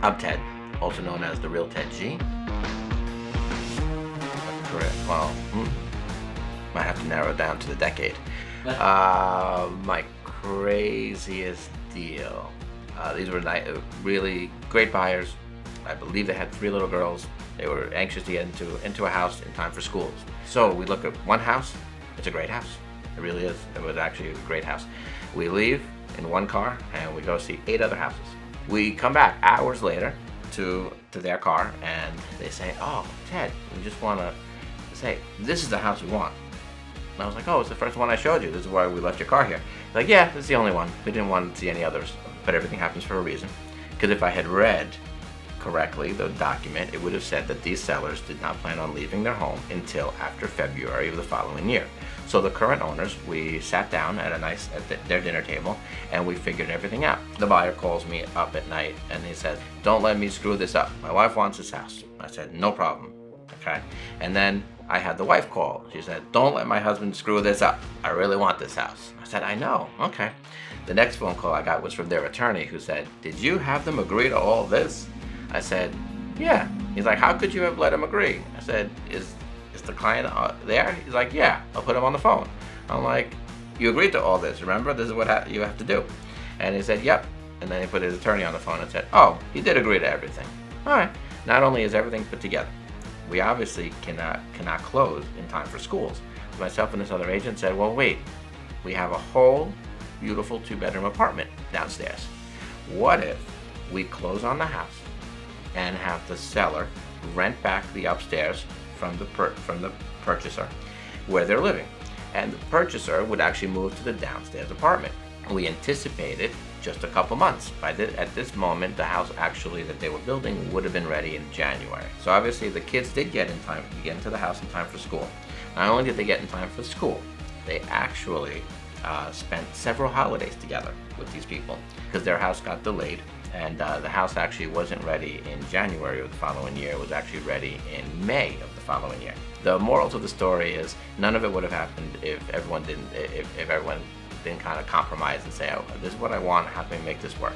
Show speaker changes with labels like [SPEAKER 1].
[SPEAKER 1] I'm Ted, also known as the real Ted G. Well, might have to narrow it down to the decade. My craziest deal. These were really great buyers. I believe they had 3 little girls. They were anxious to get into a house in time for schools. So we look at one house. It's a great house. It really is. It was actually a great house. We leave in one car and we go see 8 other houses. We come back hours later to their car and they say, "Oh, Ted, we just want to say, this is the house we want." And I was like, "Oh, it's the first one I showed you. This is why we left your car here." Like, "Yeah, this is the only one. We didn't want to see any others." But everything happens for a reason. Because if I had read correctly the document, it would have said that these sellers did not plan on leaving their home until after February of the following year. So the current owners, we sat down at their dinner table and we figured everything out. The buyer calls me up at night and he says, "Don't let me screw this up. My wife wants this house." I said, "No problem." Okay. And then I had the wife call. She said, "Don't let my husband screw this up. I really want this house." I said, "I know." Okay. The next phone call I got was from their attorney who said, "Did you have them agree to all this?" I said, "Yeah." He's like, "How could you have let him agree?" I said, Is the client there?" He's like, "Yeah, I'll put him on the phone." I'm like, "You agreed to all this, remember? This is what you have to do." And he said, "Yep." And then he put his attorney on the phone and said, "Oh, he did agree to everything." All right. Not only is everything put together, we obviously cannot close in time for schools. Myself and this other agent said, "Well, wait, we have a whole beautiful 2-bedroom apartment downstairs. What if we close on the house and have the seller rent back the upstairs from the purchaser where they're living, and the purchaser would actually move to the downstairs apartment?" We anticipated just a couple months. At this moment, the house actually that they were building would have been ready in January. So obviously the kids did get into the house in time for school. Not only did they get in time for school, they actually spent several holidays together with these people because their house got delayed. And the house actually wasn't ready in January of the following year. It was actually ready in May of the following year. The moral to the story is none of it would have happened if everyone didn't kind of compromise and say, "Oh, this is what I want. How can we make this work?"